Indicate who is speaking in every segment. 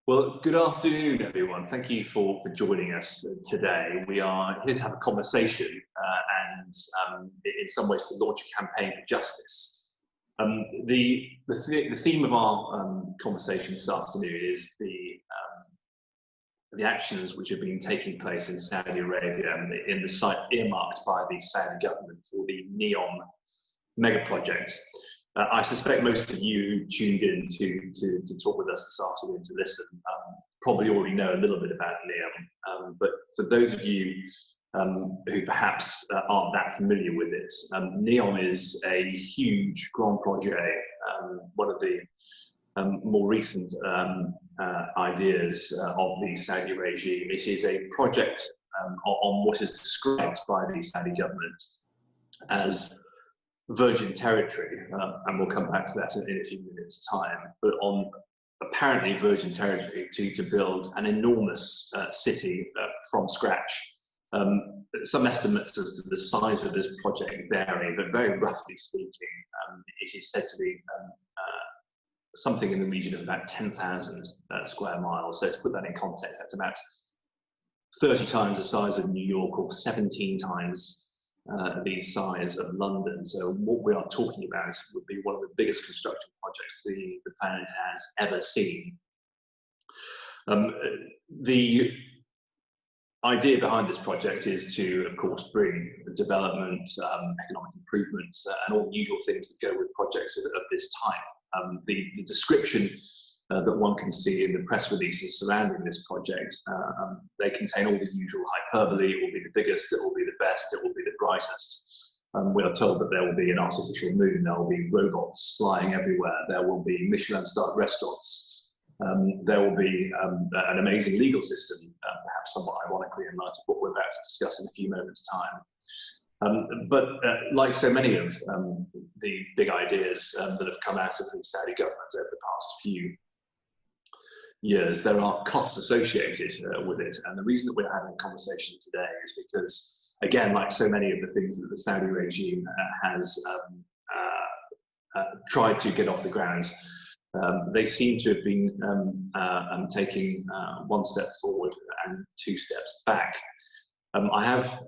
Speaker 1: Well, good afternoon, everyone. Thank you for joining us today. We are here to have a conversation and in some ways to launch a campaign for justice. The theme of our conversation this afternoon is the actions which have been taking place in Saudi Arabia and in the site earmarked by the Saudi government for the NEOM mega project. I suspect most of you who tuned in to talk with us this afternoon to listen probably already know a little bit about NEOM, but for those of you who perhaps aren't that familiar with it, NEOM is a huge grand projet, one of the more recent ideas of the Saudi regime. It is a project on what is described by the Saudi government as virgin territory, and we'll come back to that in a few minutes' time, but on apparently virgin territory to build an enormous city from scratch. Some estimates as to the size of this project vary, but very roughly speaking, it is said to be something in the region of about 10,000 square miles. So to put that in context, that's about 30 times the size of New York or 17 times the size of London. So what we are talking about would be one of the biggest construction projects the planet has ever seen. The idea behind this project is to, of course, bring development, economic improvement, and all the usual things that go with projects of this type. The description that one can see in the press releases surrounding this project, they contain all the usual hyperbole. It will be the biggest, it will be the best, it will be the brightest. We are told that there will be an artificial moon, there will be robots flying everywhere, there will be Michelin-starred restaurants, there will be an amazing legal system, perhaps somewhat ironically in light of what we're about to discuss in a few moments' time. But like so many of the big ideas that have come out of the Saudi government over the past few years, there are costs associated with it. And the reason that we're having a conversation today is because, again, like so many of the things that the Saudi regime has tried to get off the ground, they seem to have been taking one step forward and two steps back. I have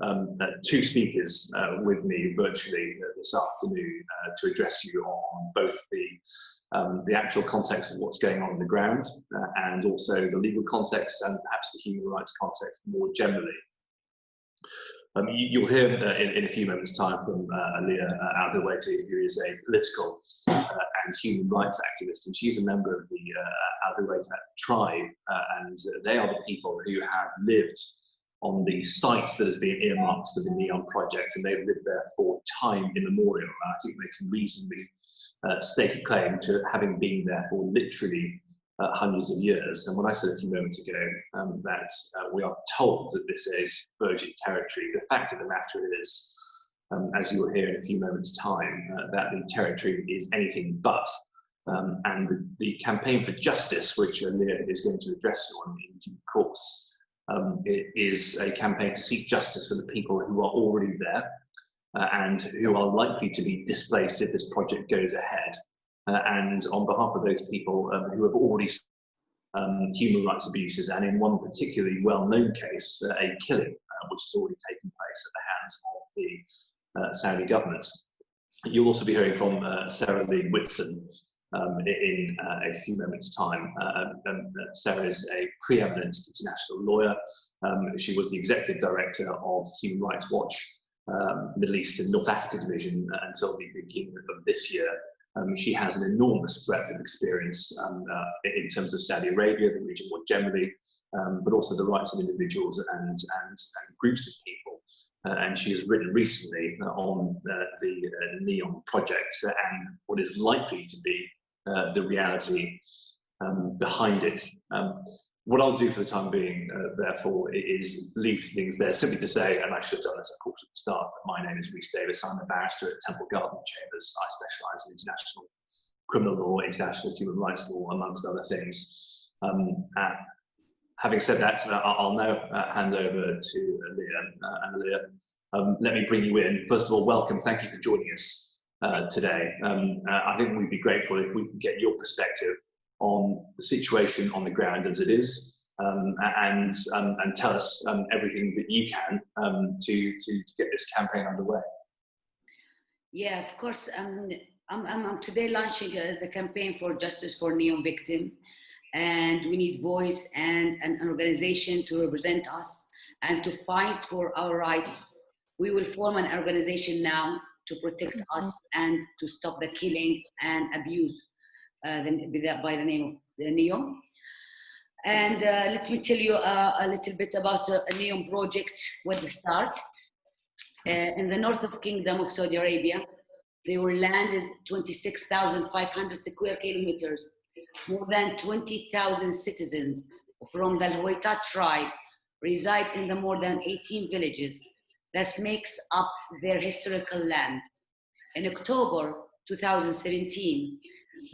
Speaker 1: two speakers with me virtually this afternoon to address you on both the actual context of what's going on the ground and also the legal context and perhaps the human rights context more generally. You'll hear in a few moments' time from Aliyah Al-Dawati, who is a political and human rights activist, and she's a member of the Al-Dawati tribe, and they are the people who have lived on the site that has been earmarked for the NEOM project, and they've lived there for time immemorial. I think they can reasonably stake a claim to having been there for literally hundreds of years. And when I said a few moments ago that we are told that this is virgin territory, the fact of the matter is, as you will hear in a few moments' time, that the territory is anything but. And the campaign for justice, which Aliyah is going to address you on in due course, it is a campaign to seek justice for the people who are already there and who are likely to be displaced if this project goes ahead. And on behalf of those people who have already human rights abuses, and in one particularly well-known case, a killing, which has already taken place at the hands of the Saudi government. You'll also be hearing from Sarah Lee Whitson in a few moments' time. Sarah is a preeminent international lawyer. She was the executive director of Human Rights Watch, Middle East and North Africa division until the beginning of this year. She has an enormous breadth of experience in terms of Saudi Arabia, the region more generally, but also the rights of individuals and groups of people. And she has written recently on the NEOM project and what is likely to be the reality behind it. What I'll do for the time being, therefore, is leave things there simply to say, and I should have done this, of course, at the start, but my name is Rhys Davis. I'm a barrister at Temple Garden Chambers. I specialise in international criminal law, international human rights law, amongst other things. Having said that, I'll now hand over to Aliyah. And Aliyah, let me bring you in. First of all, welcome. Thank you for joining us today. I think we'd be grateful if we could get your perspective on the situation on the ground as it is, and tell us everything that you can to get this campaign underway.
Speaker 2: Yeah, of course. I'm today launching the campaign for justice for NEOM victim, and we need voice and an organization to represent us and to fight for our rights. We will form an organization now to protect us and to stop the killing and abuse by the name of the NEOM. And let me tell you a little bit about the NEOM project, what the start. In the north of Kingdom of Saudi Arabia, their land is 26,500 square kilometers. More than 20,000 citizens from the Al-Huwaita tribe reside in the more than 18 villages that makes up their historical land. In October 2017,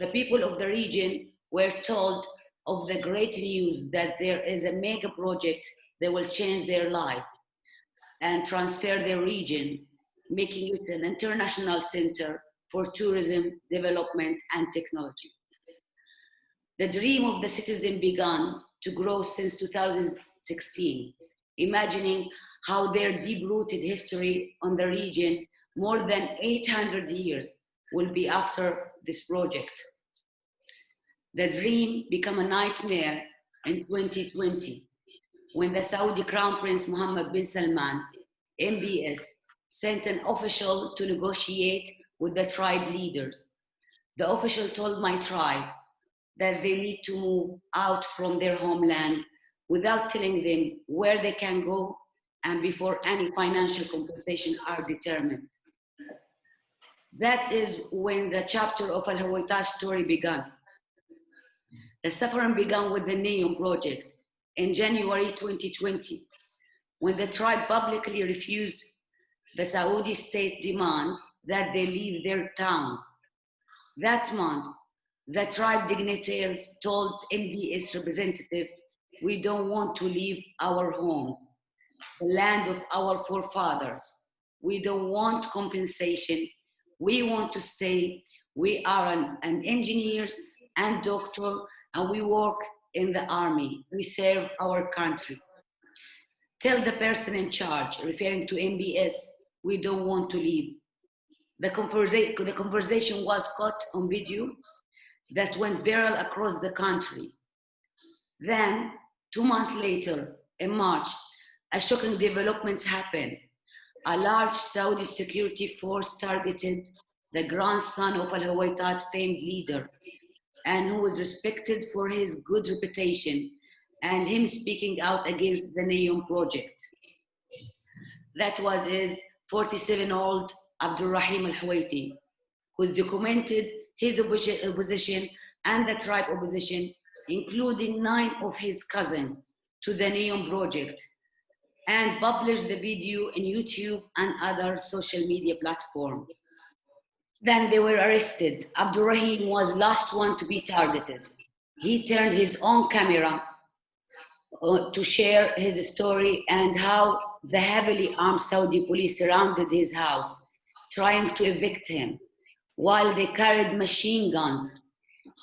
Speaker 2: the people of the region were told of the great news that there is a mega project that will change their life and transfer their region, making it an international center for tourism, development, and technology. The dream of the citizen began to grow since 2016, imagining how their deep-rooted history on the region, more than 800 years, will be after this project. The dream became a nightmare in 2020, when the Saudi Crown Prince Mohammed bin Salman, MBS, sent an official to negotiate with the tribe leaders. The official told my tribe that they need to move out from their homeland without telling them where they can go and before any financial compensation are determined. That is when the chapter of Al-Huwaita story began. The suffering began with the NEOM project in January 2020, when the tribe publicly refused the Saudi state demand that they leave their towns. That month, the tribe dignitaries told MBS representatives, "We don't want to leave our homes, the land of our forefathers. We don't want compensation. We want to stay. We are an engineers and doctor, and we work in the army. We serve our country. Tell the person in charge," referring to MBS, "we don't want to leave." The conversation was caught on video that went viral across the country. Then, 2 months later, in March, a shocking development happened. A large Saudi security force targeted the grandson of Al-Huwaita famed leader, and who was respected for his good reputation and him speaking out against the NEOM project. That was his 47-year-old Abdulrahim Al-Huwaiti, who's documented his opposition and the tribe opposition, including 9 of his cousins, to the NEOM project, and published the video in YouTube and other social media platforms. Then they were arrested. Abdulrahim was last one to be targeted. He turned his own camera to share his story and how the heavily armed Saudi police surrounded his house, trying to evict him, while they carried machine guns.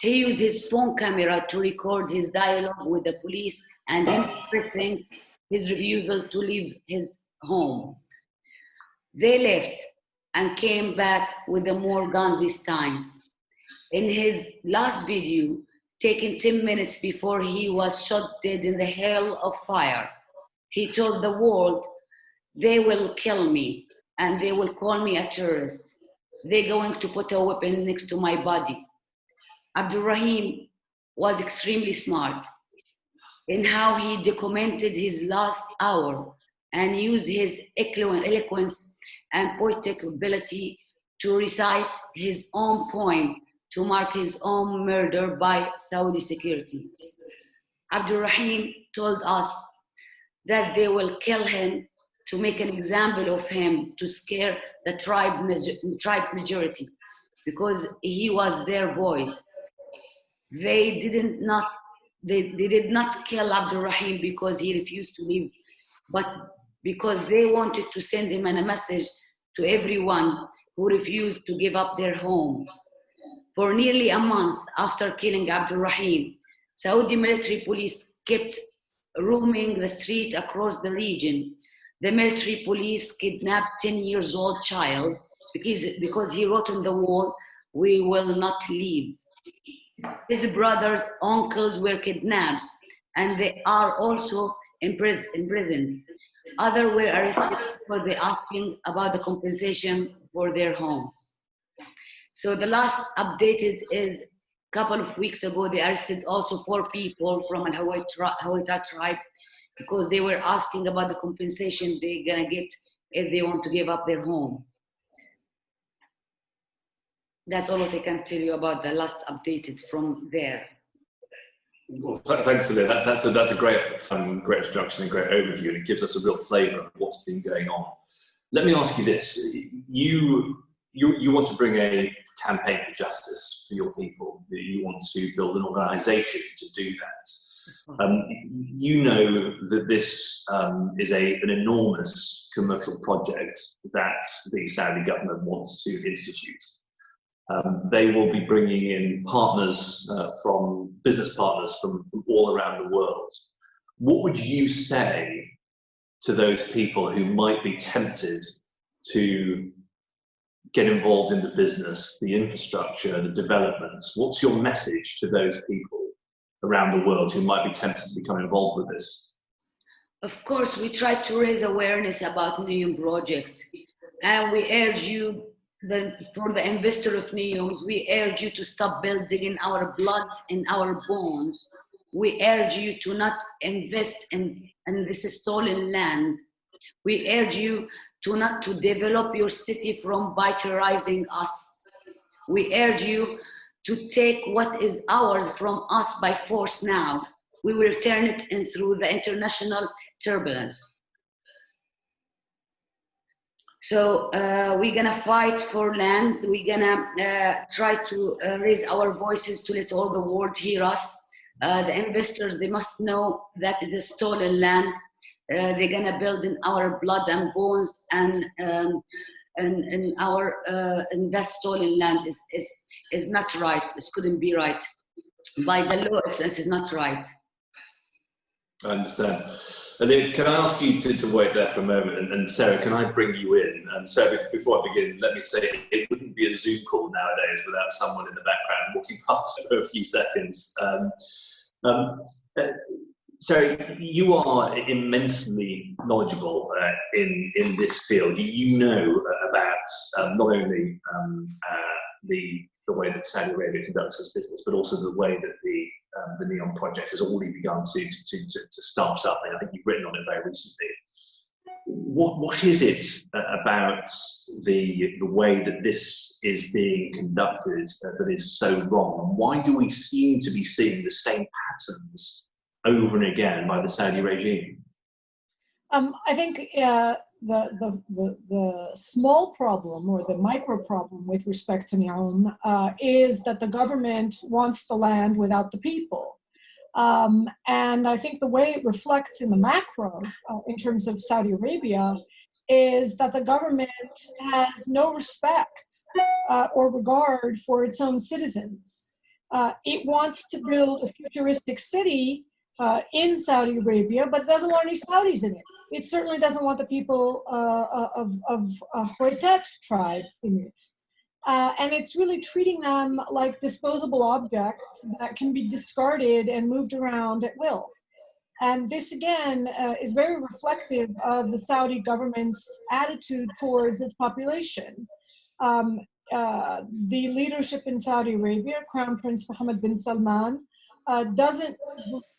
Speaker 2: He used his phone camera to record his dialogue with the police and him expressing his refusal to leave his home. They left and came back with more guns this time. In his last video, taken 10 minutes before he was shot dead in the hail of fire, he told the world, "They will kill me and they will call me a terrorist. They're going to put a weapon next to my body." Abdulrahim was extremely smart in how he documented his last hour and used his eloquence and poetic ability to recite his own poem to mark his own murder by Saudi security. Abdulrahim told us that they will kill him to make an example of him, to scare the tribe's majority, because he was their voice. They did not kill Abdulrahim because he refused to leave, but because they wanted to send him a message to everyone who refused to give up their home. For nearly a month after killing Abdul Rahim, Saudi military police kept roaming the street across the region. The military police kidnapped 10 years old child because he wrote on the wall, "We will not leave." His brothers, uncles were kidnapped, and they are also imprisoned. Others were arrested for the asking about the compensation for their homes. So the last updated is a couple of weeks ago, they arrested also 4 people from Al Hawaita tribe because they were asking about the compensation they're gonna get if they want to give up their home. That's all what I can tell you about the last updated from there.
Speaker 1: Well, thanks, Alia. That's a great introduction and great overview, and it gives us a real flavour of what's been going on. Let me ask you this: you want to bring a campaign for justice for your people. You want to build an organisation to do that. You know that this is an enormous commercial project that the Saudi government wants to institute. They will be bringing in partners business partners from all around the world. What would you say to those people who might be tempted to get involved in the business, the infrastructure, the developments? What's your message to those people around the world who might be tempted to become involved with this?
Speaker 2: Of course, we try to raise awareness about NEOM project, and we urge you, for the investor of NEOMs, we urge you to stop building in our blood, in our bones. We urge you to not invest in this stolen land. We urge you to not to develop your city from terrorizing us. We urge you to take what is ours from us by force now. We will turn it in through the international turbulence. So we're gonna fight for land. We're gonna try to raise our voices to let all the world hear us. The investors, they must know that it is stolen land. They're gonna build in our blood and bones, and that stolen land is not right. It couldn't be right. By the law, this is not right.
Speaker 1: I understand. Alia, can I ask you to wait there for a moment? And Sarah, can I bring you in? Sarah, before I begin, let me say it wouldn't be a Zoom call nowadays without someone in the background walking past for a few seconds. Sarah, you are immensely knowledgeable in this field. You know about not only the way that Saudi Arabia conducts its business, but also the way that the NEOM project has already begun to start up. And I think you've written on it very recently. What is it about the way that this is being conducted that is so wrong? And why do we seem to be seeing the same patterns over and again by the Saudi regime?
Speaker 3: I think the small problem, or the micro problem with respect to NEOM, is that the government wants the land without the people. And I think the way it reflects in the macro, in terms of Saudi Arabia, is that the government has no respect or regard for its own citizens. It wants to build a futuristic city in Saudi Arabia, but it doesn't want any Saudis in it. It certainly doesn't want the people of Hawitat tribe in it. And it's really treating them like disposable objects that can be discarded and moved around at will. And this, again, is very reflective of the Saudi government's attitude towards its population. The leadership in Saudi Arabia, Crown Prince Mohammed bin Salman, doesn't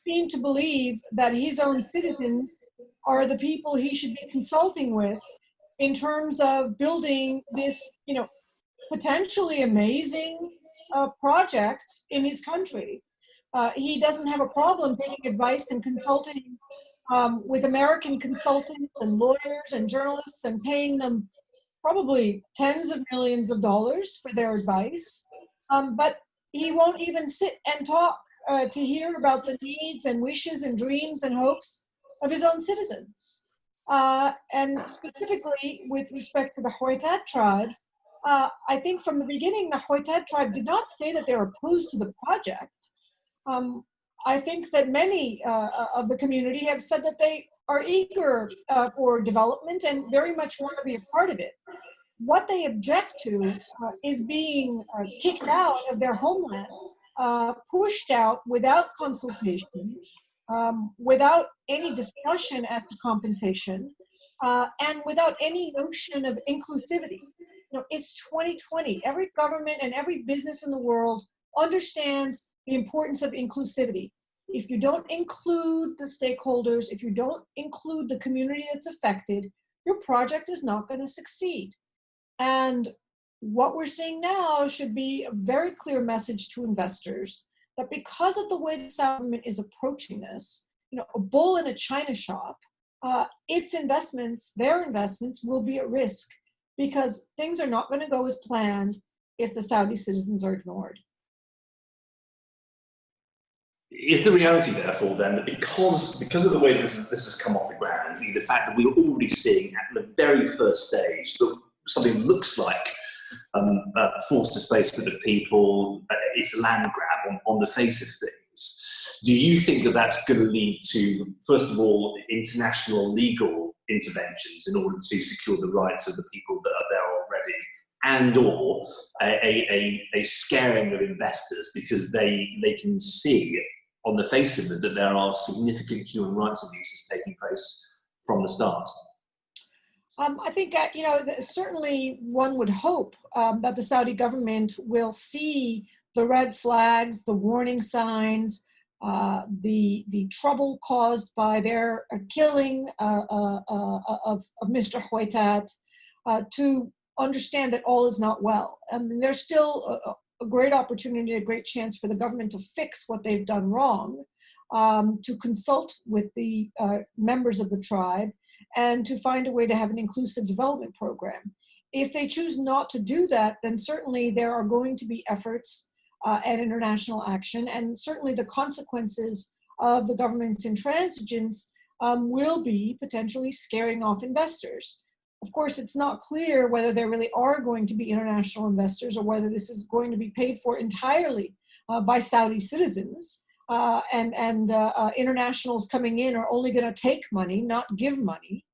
Speaker 3: seem to believe that his own citizens are the people he should be consulting with in terms of building this, potentially amazing project in his country. He doesn't have a problem taking advice and consulting with American consultants and lawyers and journalists and paying them probably tens of millions of dollars for their advice. But he won't even sit and talk to hear about the needs and wishes and dreams and hopes of his own citizens. And specifically with respect to the Hawitat tribe, I think from the beginning, the Khoitat tribe did not say that they're opposed to the project. I think that many of the community have said that they are eager for development and very much want to be a part of it. What they object to is being kicked out of their homeland, pushed out without consultation, without any discussion as to compensation, and without any notion of inclusivity. You know, it's 2020. Every government and every business in the world understands the importance of inclusivity. If you don't include the stakeholders, if you don't include the community that's affected, your project is not going to succeed. And what we're seeing now should be a very clear message to investors that because of the way the Saudi government is approaching this, you know, a bull in a china shop, its investments, their investments will be at risk because things are not going to go as planned if the Saudi citizens are ignored.
Speaker 1: Is the reality, therefore, then, that because of the way this has come off the ground, the fact that we're already seeing at the very first stage that something looks like forced displacement of people, it's a land grab on the face of things, do you think that that's going to lead to, first of all, international legal interventions in order to secure the rights of the people that are there already, and or a scaring of investors because they can see on the face of it that there are significant human rights abuses taking place from the start?
Speaker 3: I think, you know, certainly one would hope that the Saudi government will see the red flags, the warning signs, the trouble caused by their killing of Mr. Khoitat, to understand that all is not well. I mean, there's still a great opportunity, a great chance for the government to fix what they've done wrong, to consult with the members of the tribe, and to find a way to have an inclusive development program. If they choose not to do that, then certainly there are going to be efforts at international action, and certainly the consequences of the government's intransigence will be potentially scaring off investors. Of course, it's not clear whether there really are going to be international investors or whether this is going to be paid for entirely by Saudi citizens. And internationals coming in are only going to take money, not give money.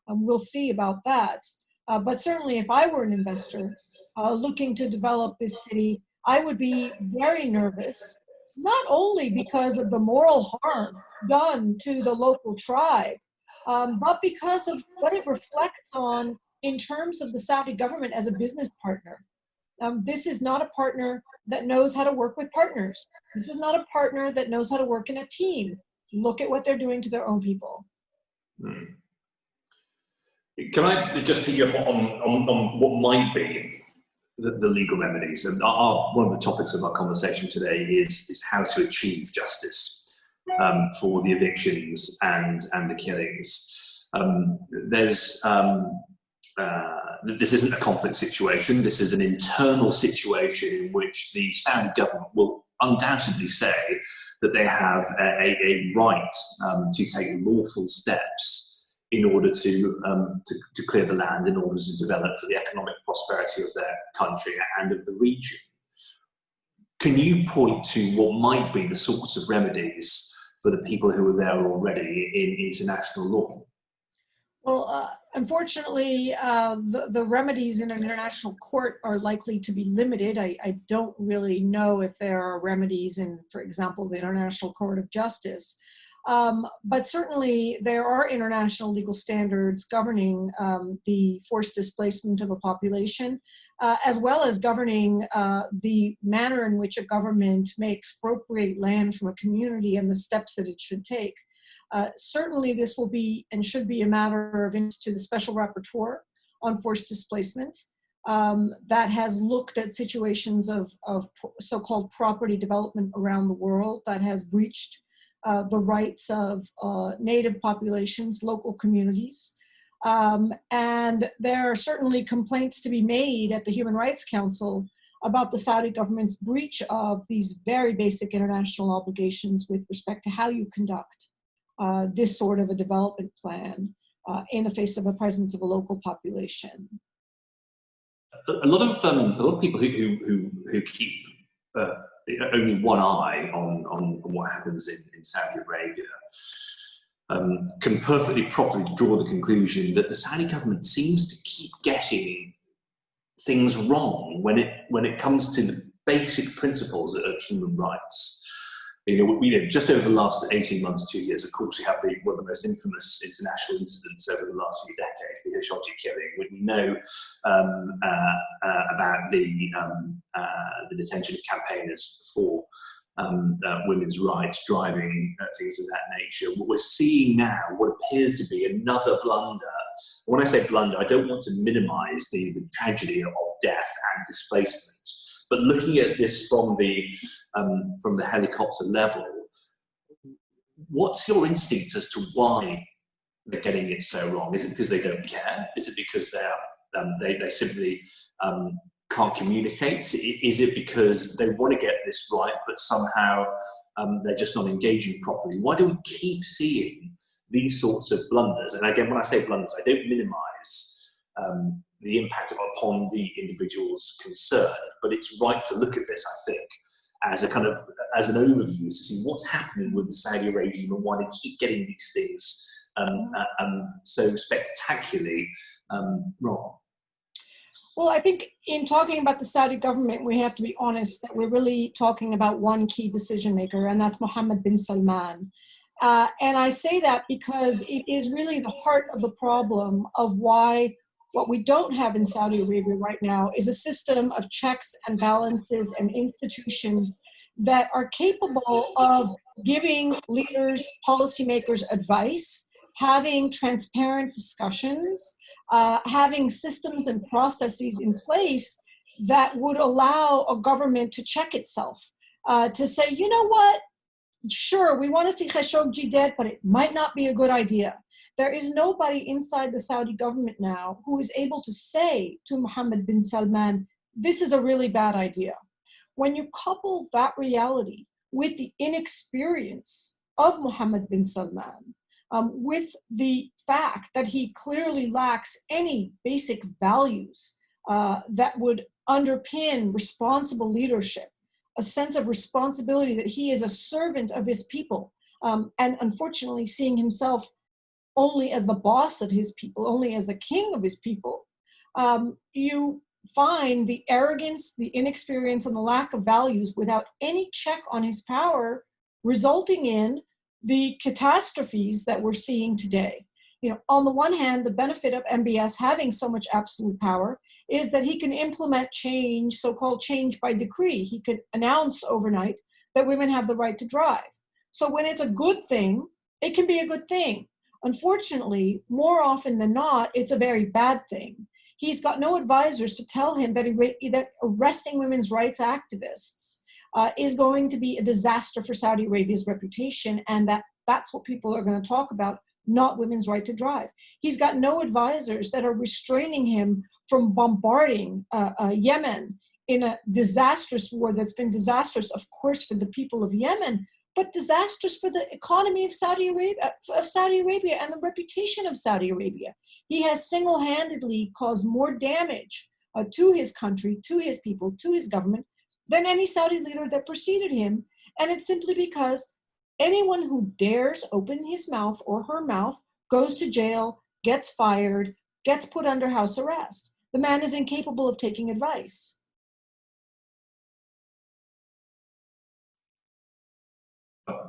Speaker 3: We'll see about that. But certainly if I were an investor looking to develop this city, I would be very nervous, not only because of the moral harm done to the local tribe, but because of what it reflects on in terms of the Saudi government as a business partner. This is not a partner that knows how to work with partners. This is not a partner that knows how to work in a team. Look at what they're doing to their own people.
Speaker 1: Can I just pick you up on what might be the legal remedies? And one of the topics of our conversation today is how to achieve justice for the evictions and the killings. This isn't a conflict situation. This is an internal situation in which the Saudi government will undoubtedly say that they have a right to take lawful steps in order to clear the land, in order to develop for the economic prosperity of their country and of the region. Can you point to what might be the sorts of remedies for the people who are there already in international law?
Speaker 3: Well, unfortunately, the remedies in an international court are likely to be limited. I don't really know if there are remedies in, for example, the International Court of Justice. But certainly there are international legal standards governing the forced displacement of a population, as well as governing the manner in which a government may expropriate land from a community and the steps that it should take. Certainly this will be and should be a matter of interest to the Special Rapporteur on forced displacement that has looked at situations of so-called property development around the world that has breached the rights of native populations, local communities. And there are certainly complaints to be made at the Human Rights Council about the Saudi government's breach of these very basic international obligations with respect to how you conduct this sort of a development plan in the face of the presence of a local population.
Speaker 1: a lot of people who keep only one eye on what happens in Saudi Arabia can perfectly properly draw the conclusion that the Saudi government seems to keep getting things wrong when it comes to the basic principles of human rights. Just over the last 18 months, 2 years, of course, we have one of the most infamous international incidents over the last few decades, the Khashoggi killing. We know about the detention of campaigners for women's rights, driving things of that nature. What we're seeing now, what appears to be another blunder. When I say blunder, I don't want to minimise the tragedy of death and displacement. But looking at this from the helicopter level, what's your instinct as to why they're getting it so wrong? Is it because they don't care? Is it because they simply can't communicate? Is it because they want to get this right, but somehow they're just not engaging properly? Why do we keep seeing these sorts of blunders? And again, when I say blunders, I don't minimise the impact upon the individuals concerned, but it's right to look at this, I think, as an overview to see what's happening with the Saudi regime and why they keep getting these things so spectacularly wrong.
Speaker 3: Well, I think in talking about the Saudi government, we have to be honest that we're really talking about one key decision maker, and that's Mohammed bin Salman. And I say that because it is really the heart of the problem of why what we don't have in Saudi Arabia right now is a system of checks and balances and institutions that are capable of giving leaders, policymakers advice, having transparent discussions, having systems and processes in place that would allow a government to check itself, to say, you know what, sure, we want to see Khashoggi dead, but it might not be a good idea. There is nobody inside the Saudi government now who is able to say to Mohammed bin Salman, this is a really bad idea. When you couple that reality with the inexperience of Mohammed bin Salman, with the fact that he clearly lacks any basic values that would underpin responsible leadership, a sense of responsibility that he is a servant of his people, and unfortunately seeing himself only as the boss of his people, only as the king of his people, you find the arrogance, the inexperience, and the lack of values without any check on his power, resulting in the catastrophes that we're seeing today. On the one hand, the benefit of MBS having so much absolute power is that he can implement change, so-called change by decree. He could announce overnight that women have the right to drive. So when it's a good thing, it can be a good thing. Unfortunately, more often than not, it's a very bad thing. He's got no advisors to tell him that arresting women's rights activists is going to be a disaster for Saudi Arabia's reputation, and that's what people are going to talk about, not women's right to drive. He's got no advisors that are restraining him from bombarding Yemen in a disastrous war that's been disastrous, of course, for the people of Yemen, but disastrous for the economy of Saudi Arabia and the reputation of Saudi Arabia. He has single-handedly caused more damage to his country, to his people, to his government, than any Saudi leader that preceded him. And it's simply because anyone who dares open his mouth or her mouth goes to jail, gets fired, gets put under house arrest. The man is incapable of taking advice.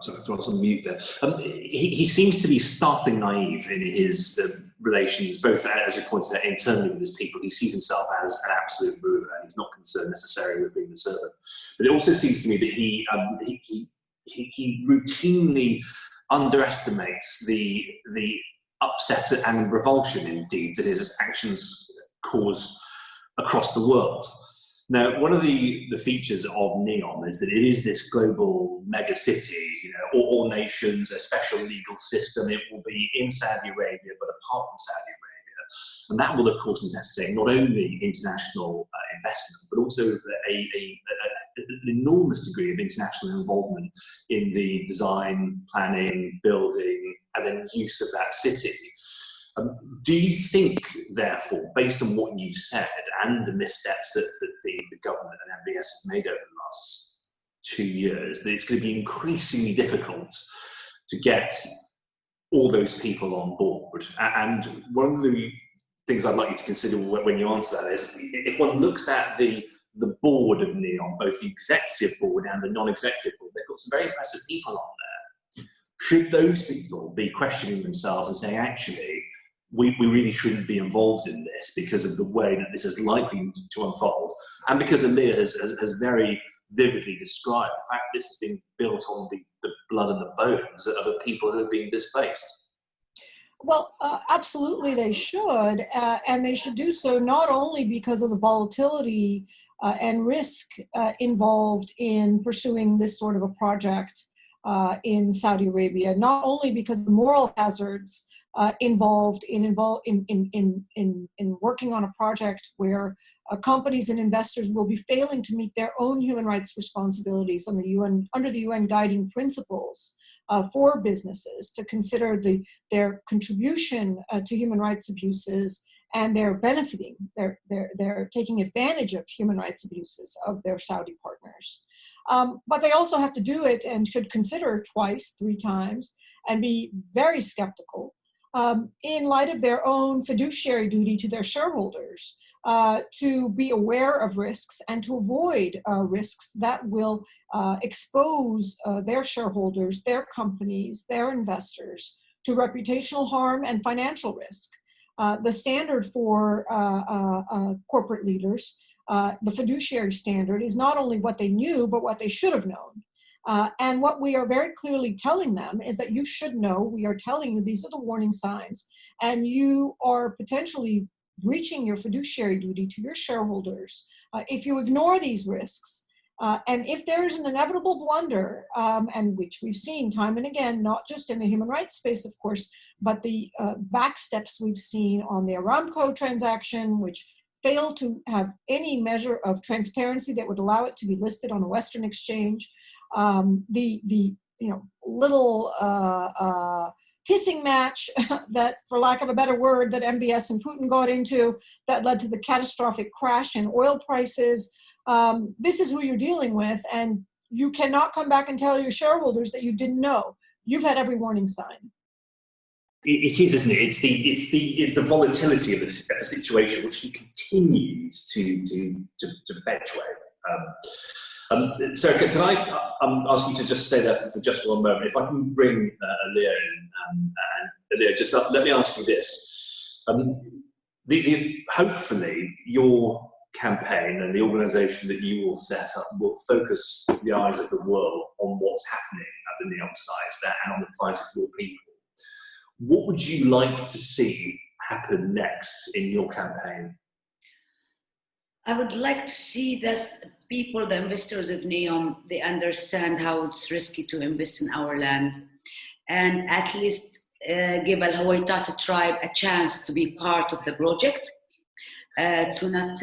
Speaker 1: Sorry, I was on mute there. He seems to be startling naive in his relations, both, as you pointed out, internally with his people. He sees himself as an absolute ruler, and he's not concerned necessarily with being the servant. But it also seems to me that he routinely underestimates the upset and revulsion, indeed, that his actions cause across the world. Now, one of the features of NEOM is that it is this global mega city, all nations, a special legal system. It will be in Saudi Arabia, but apart from Saudi Arabia. And that will, of course, necessitate not only international investment, but also an enormous degree of international involvement in the design, planning, building, and then use of that city. Do you think, therefore, based on what you've said and the missteps that the government and MBS have made over the last 2 years, that it's going to be increasingly difficult to get all those people on board? And one of the things I'd like you to consider when you answer that is, if one looks at the board of NEOM, both the executive board and the non-executive board, they've got some very impressive people on there. Should those people be questioning themselves and saying, actually, we really shouldn't be involved in this because of the way that this is likely to unfold, and because Alia has very vividly described the fact this has been built on the blood and the bones of the people who have been displaced?
Speaker 3: Well, absolutely they should, and they should do so not only because of the volatility and risk involved in pursuing this sort of a project in Saudi Arabia, not only because of the moral hazards involved in working on a project where companies and investors will be failing to meet their own human rights responsibilities under the UN guiding principles for businesses to consider their contribution to human rights abuses, and they're benefiting, they're taking advantage of human rights abuses of their Saudi partners. But they also have to do it and should consider twice, 3 times, and be very skeptical in light of their own fiduciary duty to their shareholders, to be aware of risks and to avoid risks that will expose their shareholders, their companies, their investors to reputational harm and financial risk. The standard for corporate leaders, the fiduciary standard, is not only what they knew, but what they should have known. And what we are very clearly telling them is that you should know, we are telling you these are the warning signs, and you are potentially breaching your fiduciary duty to your shareholders if you ignore these risks. And if there is an inevitable blunder, and which we've seen time and again, not just in the human rights space, of course, but the back steps we've seen on the Aramco transaction, which failed to have any measure of transparency that would allow it to be listed on a Western exchange. The little hissing match that, for lack of a better word, that MBS and Putin got into that led to the catastrophic crash in oil prices. This is who you're dealing with, and you cannot come back and tell your shareholders that you didn't know. You've had every warning sign.
Speaker 1: It is, isn't it? It's the volatility of the situation which he continues to perpetuate. So can I ask you to just stay there for just one moment? If I can bring Alia in, and Alia, just let me ask you this. Hopefully your campaign and the organisation that you will set up will focus the eyes of the world on what's happening at the NEOM sites there and on the plight of your people. What would you like to see happen next in your campaign?
Speaker 2: I would like to see that people, the investors of NEOM, they understand how it's risky to invest in our land, and at least give Al Huwaitat tribe a chance to be part of the project, to not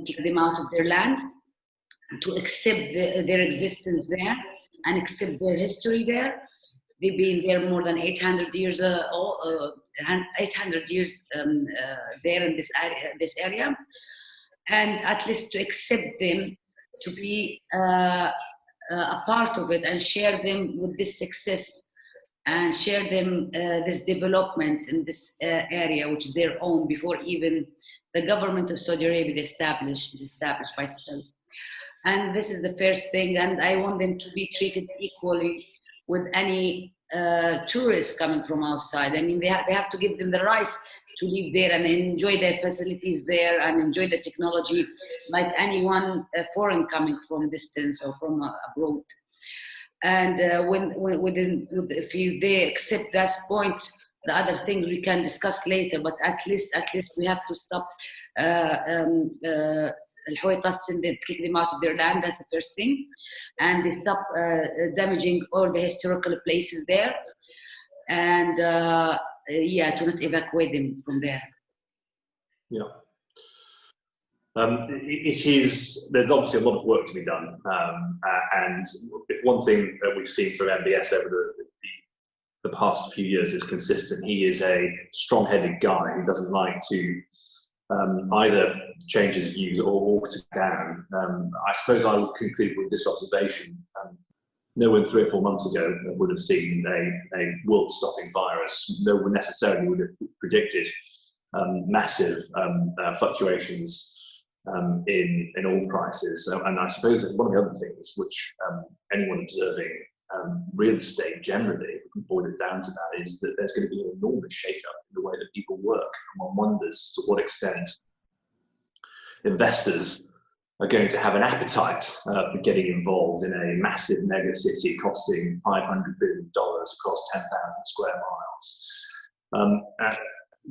Speaker 2: kick them out of their land, to accept their existence there and accept their history there. They've been there more than 800 years, 800 years there in this area, and at least to accept them, to be a part of it, and share them with this success, and share them this development in this area, which is their own, before even the government of Saudi Arabia is established by itself. And this is the first thing, and I want them to be treated equally with any tourists coming from outside. I mean, they have to give them the rights to live there and enjoy the facilities there and enjoy the technology like anyone foreign coming from distance or from abroad. And if they accept that point, the other things we can discuss later. But at least we have to stop Al-Huwaitat, kick them out of their land. That's the first thing, and they stop damaging all the historical places there, and to not evacuate them from there.
Speaker 1: Yeah. There's obviously a lot of work to be done, and if one thing that we've seen from MBS over the the past few years is consistent. He is a strong-headed guy who doesn't like to either change his views or walk down. I suppose I would conclude with this observation. No one 3 or 4 months ago would have seen a world-stopping virus. No one necessarily would have predicted massive fluctuations in oil prices. And I suppose that one of the other things which anyone observing real estate generally, if we can boil it down to that, is that there's going to be an enormous shake-up in the way that people work. And one wonders to what extent investors are going to have an appetite for getting involved in a massive mega city costing $500 billion across 10,000 square miles.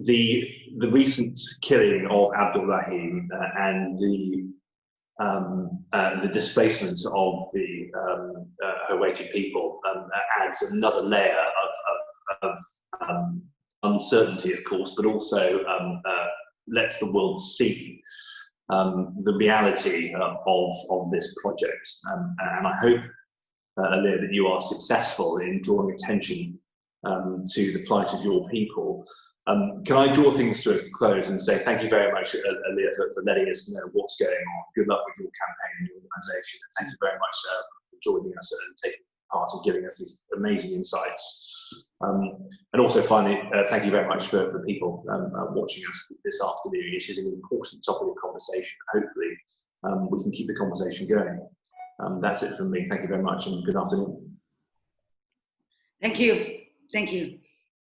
Speaker 1: The recent killing of Abdul Rahim and the displacement of the Haiti people adds another layer of uncertainty, of course, but also lets the world see the reality of this project. And I hope, Alia, that you are successful in drawing attention to the plight of your people. Can I draw things to a close and say thank you very much, Alia, for letting us know what's going on. Good luck with your campaign and your organisation. Thank you very much for joining us and taking part and giving us these amazing insights. And also finally, thank you very much for people watching us this afternoon. It is an important topic of conversation. Hopefully we can keep the conversation going. That's it from me. Thank you very much and good afternoon.
Speaker 2: Thank you. Thank you.